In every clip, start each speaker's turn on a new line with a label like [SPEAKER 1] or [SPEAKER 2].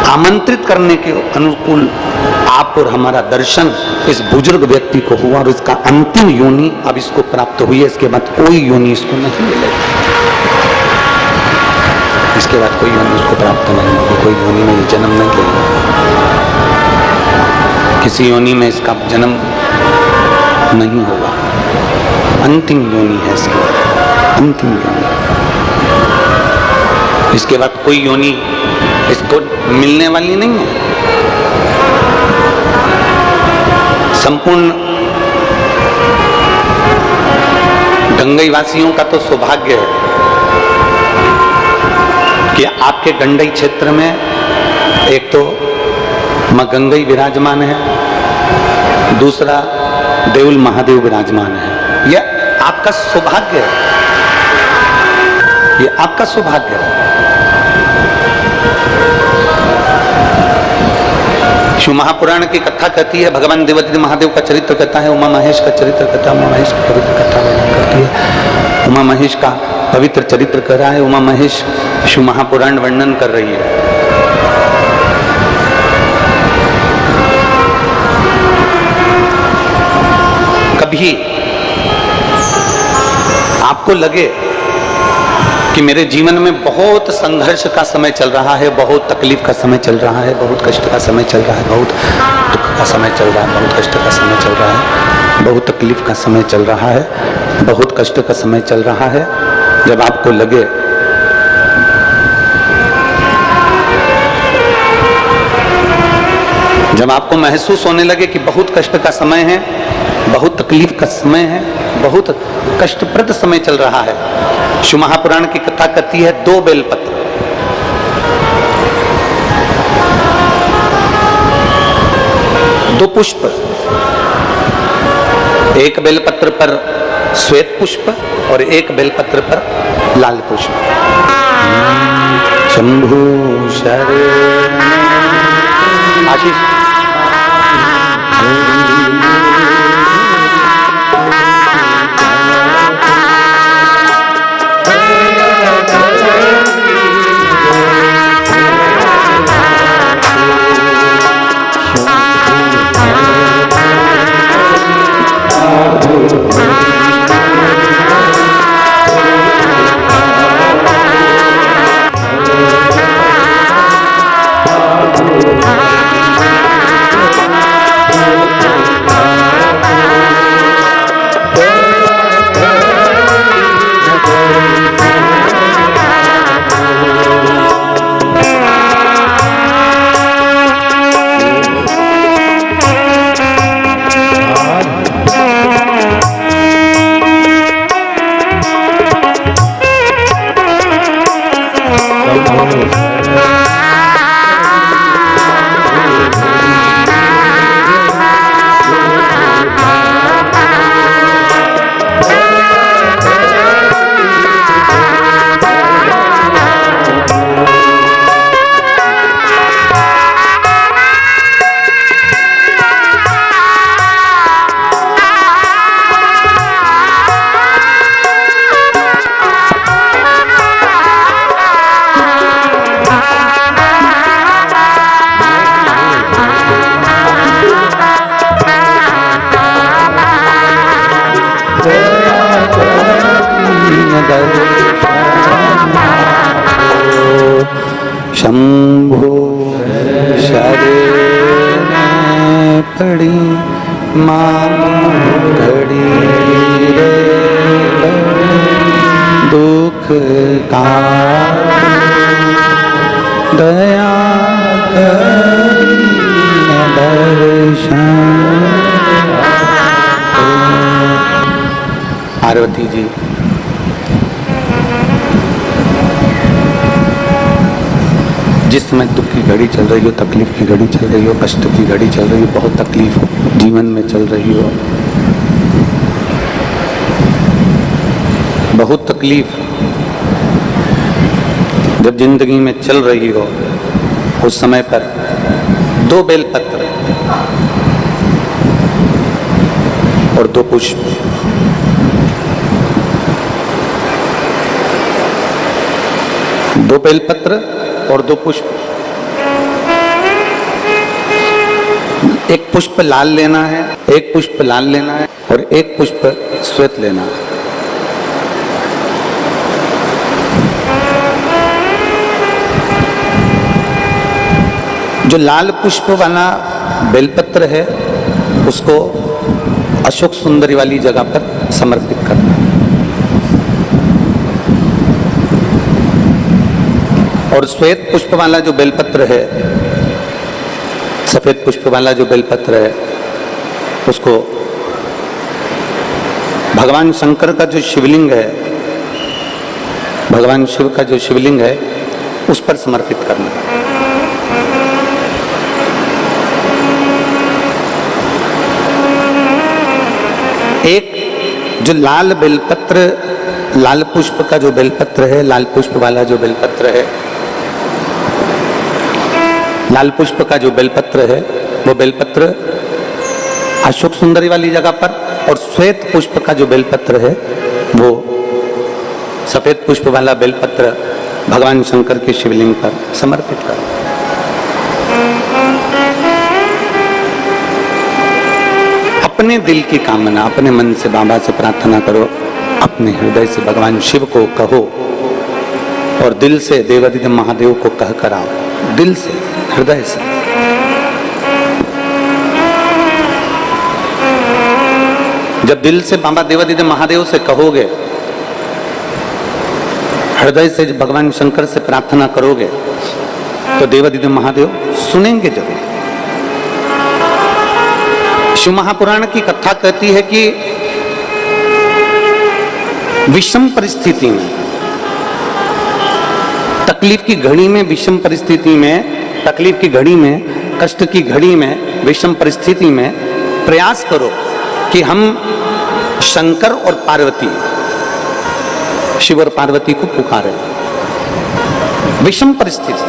[SPEAKER 1] आमंत्रित करने के अनुकूल आप और हमारा दर्शन इस बुजुर्ग व्यक्ति को हुआ और इसका अंतिम योनि अब इसको प्राप्त हुई है। इसके बाद कोई योनि इसको नहीं मिलेगी, इसके बाद कोई योनि उसको प्राप्त नहीं होगी, कोई योनि में ये जन्म नहीं लेगा, किसी योनि में इसका जन्म नहीं होगा। अंतिम योनि है इसकी, अंतिम योनि। इसके बाद कोई योनि इसको मिलने वाली नहीं है। संपूर्ण गंगई वासियों का तो सौभाग्य है कि आपके गंडई क्षेत्र में एक तो मां गंगई विराजमान है, दूसरा देउल महादेव विराजमान है। यह आपका सौभाग्य है, यह आपका सौभाग्य है। शिव महापुराण की कथा कहती है, भगवान देवादिदेव महादेव का चरित्र कहता है, उमा महेश का चरित्र कहता है, उमा महेश की पवित्र कथा वर्णन करती है। उमा महेश का पवित्र चरित्र कह रहा है, उमा महेश शिव महापुराण वर्णन कर रही है। कभी आपको लगे कि मेरे जीवन में बहुत संघर्ष का समय चल रहा है, बहुत तकलीफ का समय चल रहा है, बहुत कष्ट का समय चल रहा है, बहुत दुख का समय चल रहा है, बहुत कष्ट का समय चल रहा है, बहुत तकलीफ का समय चल रहा है, बहुत कष्ट का समय चल रहा है। जब आपको लगे जब आपको महसूस होने लगे कि बहुत कष्ट का समय है, बहुत तकलीफ का समय है, बहुत कष्टप्रद समय चल रहा है, शिव महापुराण की कथा कहती है, 2 बेलपत्र, दो पुष्प, एक बेलपत्र पर श्वेत पुष्प और एक बेलपत्र पर लाल पुष्प। शंभु शरण आशीष शंभो शरण पड़ी मां घड़ी रे दुख का दया दर्शन। पार्वती जी जिस समय दुख की घड़ी चल रही हो, तकलीफ की घड़ी चल रही हो, कष्ट की घड़ी चल रही हो, बहुत तकलीफ जीवन में चल रही हो, बहुत तकलीफ जब जिंदगी में चल रही हो, उस समय पर 2 बेलपत्र और 2 पुष्प, दो बेलपत्र और 2 पुष्प। एक पुष्प लाल लेना है, एक पुष्प लाल लेना है और एक पुष्प श्वेत लेना है। जो लाल पुष्प वाला बेलपत्र है उसको अशोक सुंदरी वाली जगह पर समर्पित करना है। और श्वेत पुष्प वाला जो बेलपत्र है, सफेद पुष्प वाला जो बेलपत्र है, उसको भगवान शंकर का जो शिवलिंग है, भगवान शिव का जो शिवलिंग है उस पर समर्पित करना है। एक जो लाल बेलपत्र, लाल पुष्प का जो बेलपत्र है, लाल पुष्प वाला जो बेलपत्र है, लाल पुष्प का जो बेलपत्र है वो बेलपत्र अशोक सुंदरी वाली जगह पर, और श्वेत पुष्प का जो बेलपत्र है वो सफेद पुष्प वाला बेलपत्र भगवान शंकर के शिवलिंग पर समर्पित कर। अपने दिल की कामना अपने मन से बाबा से प्रार्थना करो, अपने हृदय से भगवान शिव को कहो और दिल से देवादिदेव महादेव को कह कर आओ, दिल से, हृदय से। जब दिल से बाबा देवादिदेव महादेव से कहोगे, हृदय से भगवान शंकर से प्रार्थना करोगे तो देवादिदेव महादेव सुनेंगे जरूर। शिव महापुराण की कथा कहती है कि विषम परिस्थिति में, तकलीफ की घड़ी में, विषम परिस्थिति में, तकलीफ की घड़ी में, कष्ट की घड़ी में, विषम परिस्थिति में प्रयास करो कि हम शंकर और पार्वती, शिव और पार्वती को पुकारें। विषम परिस्थिति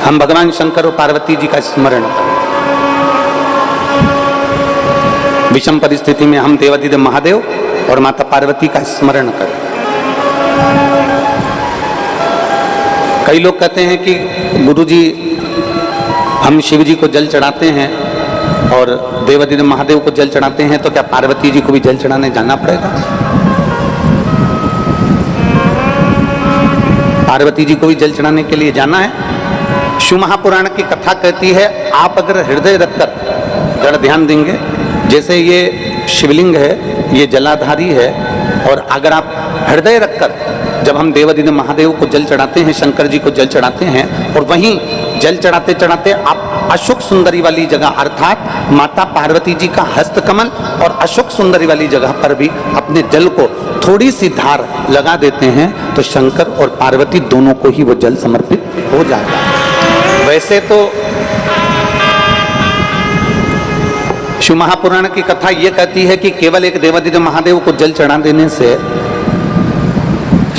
[SPEAKER 1] हम भगवान शंकर और पार्वती जी का स्मरण करें। विषम परिस्थिति में हम देवादिदेव महादेव और माता पार्वती का स्मरण करें। कई लोग कहते हैं कि गुरुजी हम शिव जी को जल चढ़ाते हैं और देवादिदेव महादेव को जल चढ़ाते हैं, तो क्या पार्वती जी को भी जल चढ़ाने जाना पड़ेगा? पार्वती जी को भी जल चढ़ाने के लिए जाना है? शिव महापुराण की कथा कहती है, आप अगर हृदय रखकर जरा ध्यान देंगे, जैसे ये शिवलिंग है, ये जलाधारी है, और अगर आप हृदय रखकर जब हम देवादिदेव महादेव को जल चढ़ाते हैं, शंकर जी को जल चढ़ाते हैं, और वहीं जल चढ़ाते चढ़ाते आप अशोक सुंदरी वाली जगह अर्थात माता पार्वती जी का हस्तकमल और अशोक सुंदरी वाली जगह पर भी अपने जल को थोड़ी सी धार लगा देते हैं, तो शंकर और पार्वती दोनों को ही वो जल समर्पित हो जाता है। वैसे तो शिव महापुराण की कथा यह कहती है कि केवल एक देवादिदेव महादेव को जल चढ़ा देने से,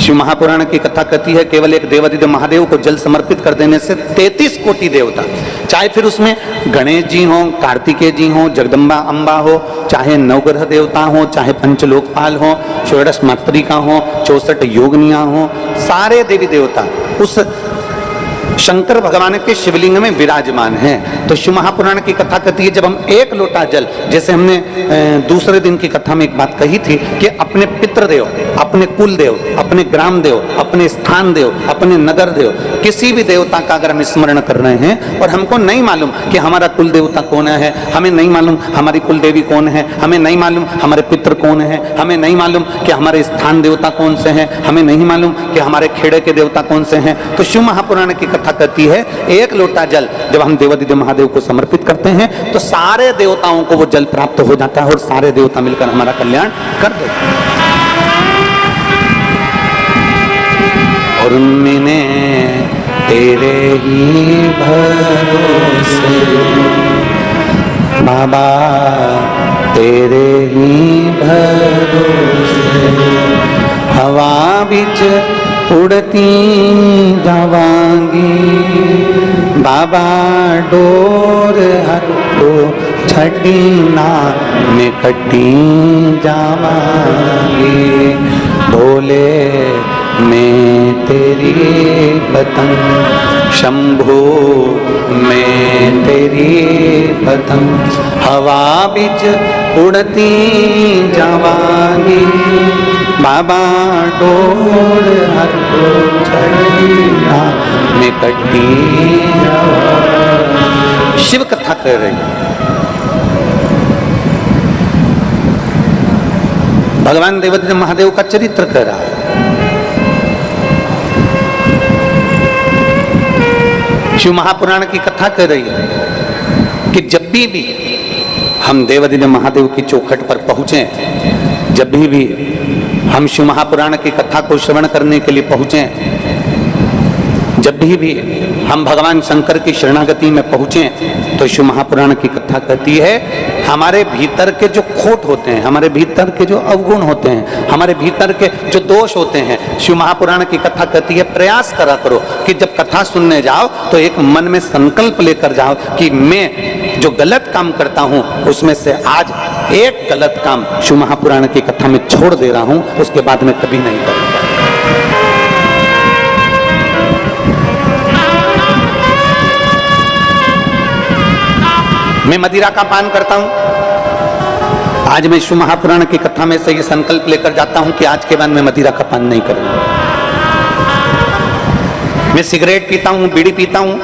[SPEAKER 1] शिव महापुराण की कथा कहती है केवल एक देवादिदेव महादेव को जल समर्पित कर देने से 33 कोटि देवता, चाहे फिर उसमें गणेश जी हो, कार्तिकेय जी हो, जगदम्बा अम्बा हो, चाहे नवग्रह देवता हो, चाहे पंचलोकपाल हो, षोडश मातृका हो, 64 योगिनियां हो, सारे देवी देवता उस शंकर भगवान के शिवलिंग में विराजमान हैं। तो शिव महापुराण की कथा कहती है, जब हम एक लोटा जल, जैसे हमने दूसरे दिन की कथा में एक बात कही थी कि अपने पितृदेव, अपने कुल देव, अपने ग्राम देव, अपने स्थान देव, अपने नगर देव, किसी भी देवता का अगर हम स्मरण कर रहे हैं और हमको नहीं मालूम कि हमारा कुल देवता कौन है, हमें नहीं मालूम हमारी कुल देवी कौन है, हमें नहीं मालूम हमारे पितृ कौन है, हमें नहीं मालूम कि हमारे स्थान देवता कौन से हैं, हमें नहीं मालूम कि हमारे खेड़े के देवता कौन से हैं, तो शिव महापुराण की कथा कहती है एक लोटा जल जब हम देवादिदेव महादेव को समर्पित करते हैं तो सारे देवताओं को वो जल प्राप्त हो जाता है और सारे देवता मिलकर हमारा कल्याण कर देते हैं। और मैंने तेरे ही भरोसे बाबा, तेरे ही भरोसे हवा बिच उड़ती जावांगी बाबा, डोर हटो छठी ना में कटी जावांगी, भोले मैं तेरी पतंग, शंभो मैं तेरी पतंग, हवा बिच उड़ती जावांगी, बाबा डोर हर चढ़ेगा मैं कटी। शिव कथा कर रही है। भगवान देवादिदेव महादेव का चरित्र कर रहा है। शिव महापुराण की कथा कर रही है कि जब भी हम देवादिदेव महादेव की चौखट पर पहुंचे, जब भी हम शिव महापुराण की कथा को श्रवण करने के लिए पहुंचे, जब भी हम भगवान शंकर की शरणागति में पहुंचे, तो शिव महापुराण की कथा कहती है हमारे भीतर के जो खोट होते हैं, हमारे भीतर के जो अवगुण होते हैं, हमारे भीतर के जो दोष होते हैं, शिव महापुराण की कथा कहती है प्रयास करा करो कि जब कथा सुनने जाओ तो एक मन में संकल्प लेकर जाओ कि मैं जो गलत काम करता हूं उसमें से आज एक गलत काम शिव महापुराण की कथा में छोड़ दे रहा हूं, उसके बाद में कभी नहीं करूंगा। मैं मदिरा का पान करता हूं, आज मैं शिव महापुराण की कथा में से ये संकल्प लेकर जाता हूं कि आज के बाद मैं मदिरा का पान नहीं करूंगा। मैं सिगरेट पीता हूं, बीड़ी पीता हूं,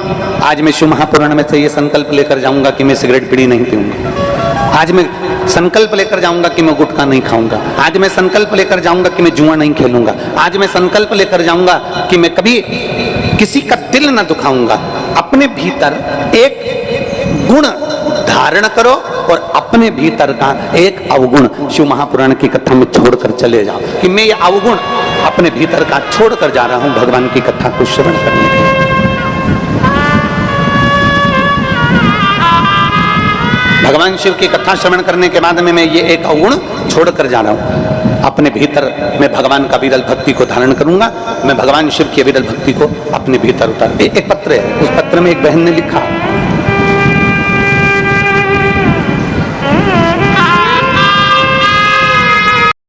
[SPEAKER 1] आज मैं शिव महापुराण में से ये संकल्प लेकर जाऊंगा कि मैं सिगरेट बीड़ी नहीं पीऊंगा। आज मैं संकल्प लेकर जाऊंगा कि मैं गुटखा नहीं खाऊंगा। आज मैं संकल्प लेकर जाऊंगा कि मैं जुआ नहीं खेलूंगा। आज मैं संकल्प लेकर जाऊंगा कि मैं कभी किसी का दिल न दुखाऊंगा। अपने भीतर एक गुण धारण करो और अपने भीतर का एक अवगुण शिव महापुराण की कथा में छोड़कर चले जाओ कि मैं ये अवगुण अपने भीतर का छोड़कर जा रहा हूं भगवान की कथा को श्रवण करने के लिए। भगवान शिव की कथा श्रवण करने के बाद में मैं ये एक अवगुण छोड़कर जा रहा हूं। अपने भीतर मैं भगवान का विरल भक्ति को धारण करूंगा। मैं भगवान शिव की विरल भक्ति को अपने भीतर उतार। एक पत्र है, उस पत्र में एक बहन ने लिखा